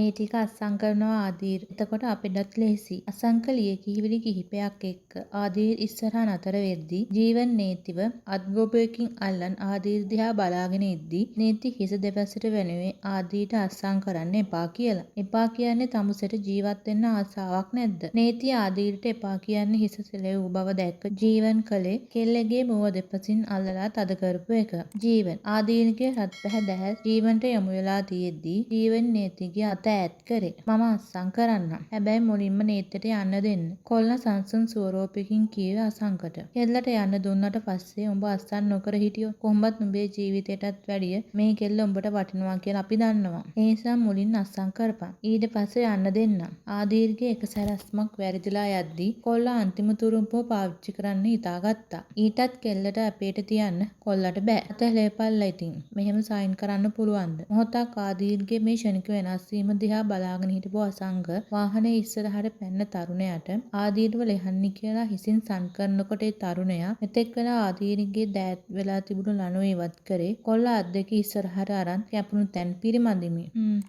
මේ ටික අත්සන් කරනවා ආදීර්. එතකොට අපිටත් ලේසි. අසංකලිය කිහිවිලි කිහිපයක් එක්ක ආදීර් ඉස්සරහා නතර වෙද්දී ජීවන් නේතිව අත්ගොබයකින් අල්ලන් ආදීර් දිහා බලාගෙන ඉද්දී නේති හිස දෙපැත්තට වෙනුවේ ආදීට අත්සන් කරන්න එපා කියලා. එපා කියන්නේ තමුසෙට ජීවත් වෙන්න ආසාවක් නැද්ද? නේති ආදීර්ට එපා කියන්නේ හිස සෙලෙව් බව දැක්ක ජීවන් කලේ කෙල්ලගේ මුව දෙපසින් අල්ලලා තද කරපු එක. ජීවන් ආදීන්ගේ රත් පැහැ දැහැ ජීවන්ට යොමු වෙලා තියෙද්දී ජීවන් නේතිගේ අත ඈත් කරේ. මම අත්සන් කරන්නම්. හැබැයි මුලින්ම නේතිට යන්න දෙන්න. කොල්ලා සංසුන් ස්වරූපයකින් කීවේ අසංකට. කෙල්ලට යන්න දුන්නට පස්සේ උඹ අත්සන් නොකර හිටියොත් කොහොමවත් උඹේ ජීවිතයටත් වැඩිය මේ කෙල්ල උඹට වටිනවා කියලා අපි දන්නවා. ඒ නිසා මුලින් අත්සන් කරපන්. ඊට පස්සේ යන්න දෙන්නම්. ආදීර්ගේ එක සැරස්මක් වැරදිලා යද්දී කොල්ලා අන්තිම තුරුම්පුව පාවිච්චි කරන්න හිතාගත්තා. ඊටත් කෙල්ලට අපේට තියන්න කොල්ලට බෑ. අත ලේපල්ලා ඉතින්. මෙහෙම සයින් කරන්න පුළුවන්ද? මොහොතක් ආදීර්ගේ මේ ෂණික වෙනස් වීම දිහා බලාගෙන හිටපු අසංක වාහනේ ඉස්සරහට පැන්න තරුණයාට ආදීර්ව ලෙහන්නි කියලා හිසින් සන් කරනකොට ඒ තරුණයා මෙතෙක් වෙලා ආදීර්ගේ දෑත් වෙලා තිබුණු ලණුව ඉවත් කරේ කොල්ලා අත් දෙක ඉස්සරහට අරන් කැපුණු තැන් පිරිමදිමි.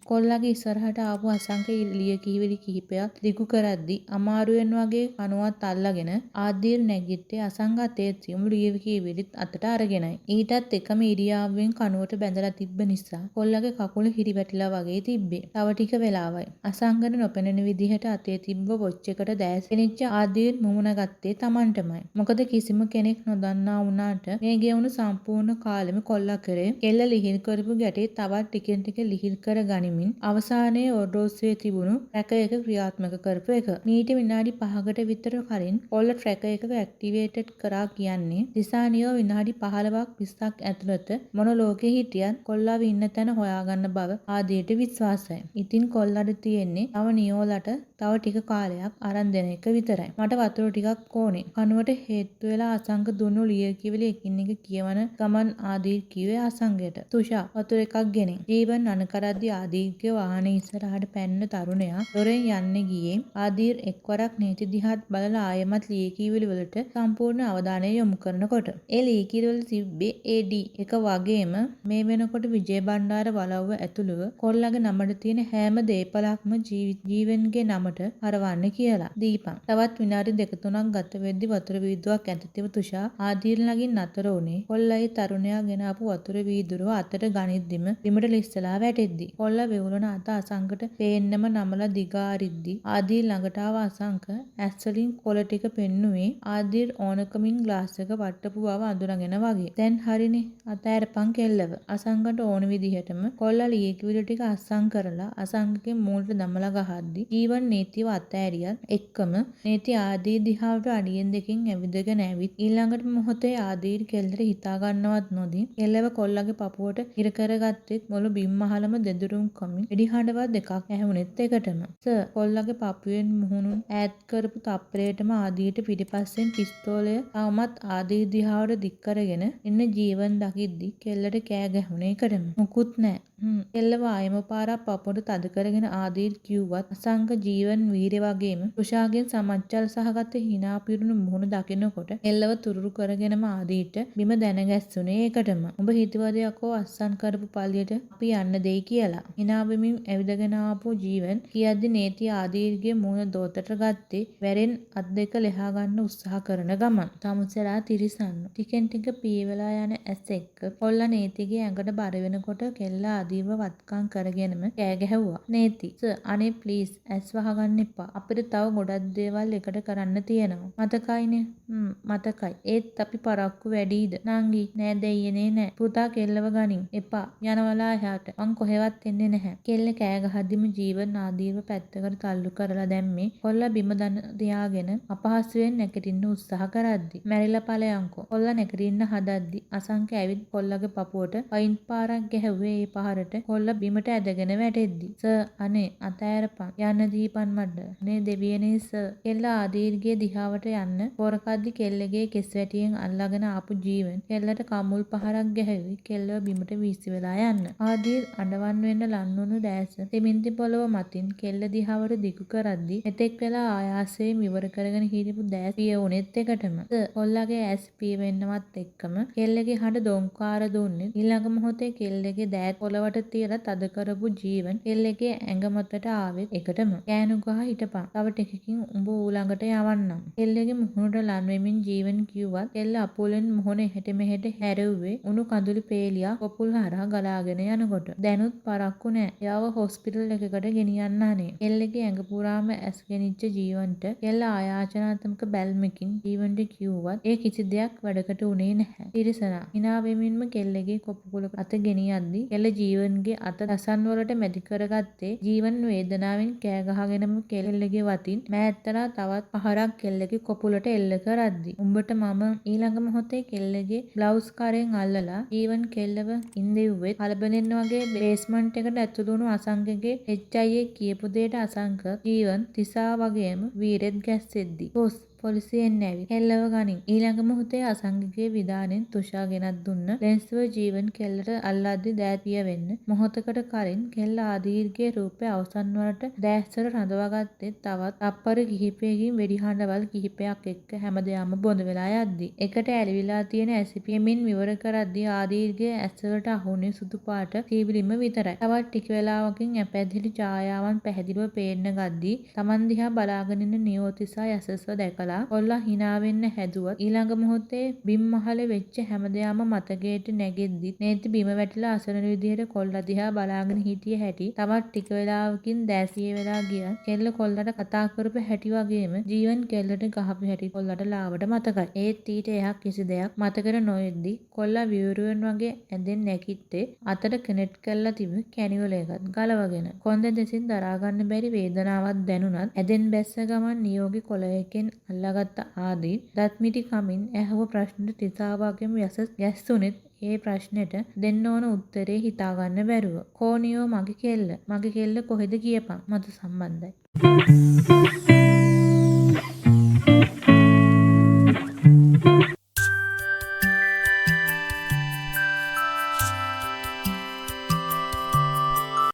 කොල්ලාගේ ඉස්සරහට ආපු අසංක ලිය කිහිවිලි කිහිපයක් දිගු කරද්දී අමාරුවෙන් වගේ කනුවත් අල්ලගෙන ආදීර් නැගිට්ටේ අසංක අතේ තියුණු ලිය කිහිවිලිත් අතට අරගෙනයි. ඊටත් එකම ඉරියාවෙන් කනුවට බැඳලා තිබ්බ නිසා කොල්ලගේ කකුල හිරිවැටිලා වගේ තිබ්බේ. තව ටික වෙලාවයි. අසංගන නොපෙනෙන විදිහට අතේ තිබ්බ වොච් එකට දැස් පෙනිච්ච ආදීර් මුමුණ ගත්තේ Tamanටමයි. මොකද කිසිම කෙනෙක් නොදන්නා වුණාට මේ ගෙවුණු සම්පූර්ණ කාලෙම කොල්ලා කරේ කෙල්ල ලිහිල් කරපු ගැටේ තවත් ටිකෙන් ටික ලිහිල් කර ගනිමින් අවසානයේ ඔරඩෝසුවේ තිබුණු ට්‍රැකර් එක ක්‍රියාත්මක කරපු එක. මීට විනාඩි 5කට විතර කලින් කොල්ල ට්‍රැකර් එක ඇක්ටිවේටඩ් කරා කියන්නේ දිසානියෝ විනාඩි 15ක් 20ක් ඇතුළත මොන ලෝකෙ හිටියත් කොල්ලාව ඉන්න තැන හොයාගන්න බව ආදීට විශ්වාසයි. ඉතින් කොල්ලට තියෙන්නේ තව නියෝලට තව ටික කාලයක් අරන් දෙන එක විතරයි. මට වතුර ටිකක් ඕනේ. කනුවට හේතු වෙලා අසංක දුන්නු ලිය කිවිලි එකින් එක කියවන ගමන් ආදීර් කිව්වේ අසංගයට. තුෂා වතුර එකක් ගෙනින්. ජීවන් අනකරද්දී ආදීර්ගේ වාහනේ ඉස්සරහට පැන්න තරුණයා දොරෙන් යන්න ගියේ ආදීර් එක්වරක් නේති දිහාත් බලලා ආයෙමත් ලිය කිවිලි වලට සම්පූර්ණ අවධානය යොමු කරනකොට ඒ ලිය කිවිලි වල තිබ්බේ AD එක වගේම මේ වෙනකොට විජය බණ්ඩාර වලව්ව ඇතුළුව කොල්ලගේ නමට තියෙන හැම දේපලක්ම ජීවන්ගේ නමට හරවන්න කියලා. දීපන්. තවත් විනාඩි 2-3ක් ගත වෙද්දි වතුර වීදුවක් ඇතුළතව තුෂා ආදීර් ළඟින් නතර වුණේ. කොල්ලයි තරුණයා ගෙන ආපු වතුර වීදුරුව අතට ගනිද්දිම බිමට ලිස්සලා වැටෙද්දි. කොල්ලා වෙවුලන අත අසංකට පේන්නම නමලා දිගාරිද්දි ආදීර් ළඟට ආව අසංක ඇස් වලින් කොළ ටික පෙන්නුවේ ආදීර් ඕනකමින් ග්ලාස් එක වට්ටපු බව අඳුනගෙන වගේ. දැන් හරිනේ අතෑරපන් කෙල්ලව. අසංකට ඕන විදිහටම කොල්ලා ලිය කිවිලි ටික අස්සම් කරලා අසංකගේ මූණට දමලා ගහද්දි ජීවන් නීතිව අතෑරියත් එක්කම නීති ආදීර් දිහාවට අඩියෙන් දෙකින් ඇවිදගෙන ඇවිත් ඊළඟට මොහොතේ ආදීර් කෙල්ලට හිතා ගන්නවත් නොදී කෙල්ලව කොල්ලගේ පපුවට හිර කරගත්තෙත් මොළු බිම් මහලම දෙදුරුම් කමින් වෙඩි හඬවත් දෙකක් ඇහුනෙත් එකටම. සර් කොල්ලගේ පපුවෙන් මුහුණුන් ඈත් කරපු තප්පරයටම ආදීර්ට පිටිපස්සෙන් පිස්තෝලය තවමත් ආදීර් දිහාවට දික් කරගෙන ඉන්න ජීවන් දකිද්දි කෙල්ලට කෑ ගැහුනේ එකටම. මුකුත් නෑ. කෙල්ලව ආයෙම පාරක් පපුවට තද කරගෙන ආදීර් කිව්වත් අසංක ජීවන් වීරය වගේම තුෂාගෙන් සමච්චල් සහගත hina පිරුණු මුහුණ දකිනකොට කෙල්ලව තුරුරු කරගෙනම ආදීර්ට බිම දැනගැස්සුනේ ඒකටම. උඹ හිතුවද යකෝ අස්සන් කරපු පල්ලියට අපි යන්න දෙයි කියලා. hina වෙමින් ඇවිදගෙන ආපු ජීවන් කියද්දි නේති ආදීර්ගේ මූණ දෝතට ගත්තේ වැරෙන් අත් දෙක ලෙහා ගන්න උත්සාහ කරන ගමන්. තමුසෙලා තිරිසන්නු. ටිකෙන් ටික පීවලා යන ඇස් එක්ක කොල්ලා නේතිගේ ඇඟට බර වෙනකොට කෙල්ලා ආදීව වත්කම් කරගෙනම කෑ ගැහුවා. නේති සර් අනේ ප්ලීස් ඇස් වහගන්න එපා. අපිට තව ගොඩක් දේවල් එකට කරන්න තියෙනවා. මතකයිනේ? මතකයි. ඒත් අපි පරක්කු වැඩිද? නංගි නෑ දෙයියනේ නෑ. පුතා කෙල්ලව ගනින්. එපා. යනවලා එහාට. මං කොහෙවත් එන්නේ නැහැ. කෙල්ල කෑ ගහද්දිම ජීවන් ආදීව පැත්තකට තල්ලු කරලා දැම්මේ කොල්ලා බිම දන තියාගෙන අපහසුයෙන් නැගිටින්න උත්සාහ කරද්දි. මැරිලා ඵලයන්කෝ. කොල්ලා නැගිටින්න හදද්දි අසංක ඇවිත් කොල්ලගේ පපුවට පයින් පාරක් ගැහුවේ ඒ පහරට කොල්ල බිමට ඇදගෙන වැටෙද්දි. සර් අනේ අතෑරපන්. යන්න දීපන් මඩ. අනේ දෙවියනේ සර්. කෙල්ල ආදීර්ගේ දිහාවට යන්න පොරකද්දි කෙල්ලගේ කෙස් වැටියෙන් අල්ලගෙන ආපු ජීවන් කෙල්ලට කමුල් පහරක් ගැහුවේ කෙල්ලව බිමට වීසි වෙලා යන්න. ආදීර් අඬවන් වෙන්න ලන්නුණු දැස දෙමින්ති පොළව මතින් කෙල්ල දිහාවට දිගු කරද්දි එතෙක් වෙලා ආයාසයෙන් විවර කරගෙන හිටපු දැස් පිය වුණෙත් එකටම. සර් කොල්ලගේ ඇස් පිය වෙන්නවත් එක්කම කෙල්ලගේ හඬ දොංකාර දුන්නේ ඊළඟ මොහොතේ කෙල්ලගේ දෑත් පොළව කෙල්ලවට තියලා තද කරපු ජීවන් කෙල්ලගේ ඇඟ මතට ආවෙත් එකටම කෑනු ගහ හිටපන්. තව ටිකකින් උඹ ඌ ළඟට යවන්නම්. කෙල්ලගේ මුහුණට ලන් වෙමින් ජීවන් කිව්වත් කෙල්ල අපුලෙන් මුහුණ එහෙට මෙහෙට හැරෙව්වේ උණු කඳුළු පේලියක් කොපුල් හරහා ගලාගෙන යනකොට. දැනුත් පරක්කු නෑ. එයාව හොස්පිටල් එකකට ගෙනියන්න අනේ. කෙල්ලගේ ඇඟ පුරාම ඇස් ගෙනිච්ච ජීවන්ට කෙල්ල ආයාචනාත්මක බැල්මකින් ජීවන්ට කිව්වත් ඒ කිසි දෙයක් වැඩකට උනේ නැහැ. තිරිසනා hina වෙමින්ම කෙල්ලගේ කොපුවල අත ගෙනියද්දි කෙල්ල ජීවන්ගේ අත දසන් වලට මැදි කරගත්තේ ජීවන් වේදනාවෙන් කෑ ගහගෙනම කෙල්ලගේ වතින් මෑත්තලා තවත් පහරක් කෙල්ලගේ කොපුලට එල්ල කරද්දි උඹට මම ඊළඟ මොහොතේ කෙල්ලගේ බ්ලවුස් කරෙන් අල්ලලා ජීවන් කෙල්ලව ඉන්දෙව්වෙත් කලබලෙන් වගේ බේස්මන්ට් එකට ඇතුළු වුණු අසංකගේ HIA කියපු දෙයට අසංක ජීවන් තිසා වගේම වීරෙත් ගැස්සෙද්දි බොස් පොලිසියෙන් ඇවිත් කෙල්ලව ගනින්. ඊළඟ මොහොතේ අසංගගේ විධානෙන් තුෂා ගෙනත් දුන්න ලෙන්ස්ව ජීවන් කෙල්ලට අල්ලද්දි දෑතිය වෙන්න මොහොතකට කලින් කෙල්ල ආදීර්ගේ රූපය අවසන් වලට දෑස්සර රඳවාගත්තේ තවත් තප්පර කිහිපයකින් වෙඩි හඬවල් කිහිපයක් එක්ක හැමදේම බොඳ වෙලා යද්දි. එකට ඇලිවිලා තියෙන ඇසිපියමින් විවර කරද්දි ආදීර්ගේ ඇස්වලට අහුනේ සුදු පාට සීවිලිම විතරයි. තවත් ටික වෙලාවකින් ඇපැදිලි ඡායාවන් පැහැදිලිව පේන්න ගද්දි Taman දිහා බලාගෙන ඉන්න නියෝතිසා යසස්ව දැකලා කොල්ලා hina වෙන්න හැදුවත් ඊළඟ මොහොතේ බිම් මහල වෙච්ච හැමදේම මතකයට නැගෙද්දි නේති බිම වැටිලා අසරණ විදියට කොල්ලා දිහා බලාගෙන හිටිය හැටි තවත් ටික වෙලාවකින් දැසිය වෙලා ගියා. කෙල්ල කොල්ලට කතා කරපු හැටි වගේම ජීවන් කෙල්ලට ගහපු හැටි කොල්ලට ලාවට මතකයි. ඒත් ඊට එහා කිසි දෙයක් මතකෙට නොෙද්දි කොල්ලා විවරුවෙන් වගේ ඇඳෙන් නැගිට්ටේ අතට කනෙක්ට් කරලා තිබු කැනියුල එකත් ගලවගෙන. කොන්ද දෙසින් දරා ගන්න බැරි වේදනාවක් දැනුණත් ඇඳෙන් බැස්ස ගමන් නියෝගි කොළයකින් අල්ලාගත්ත ආදී දත්මිටි කමින් ඇහුව ප්‍රශ්නෙට තිසාවගේම යසස් ගැස්සුනෙත් ඒ ප්‍රශ්නෙට දෙන්න ඕන උත්තරේ හිතාගන්න බැරුව. කෝනියෝ මගේ කෙල්ල කොහෙද කියපන් මට සම්බන්ධයි.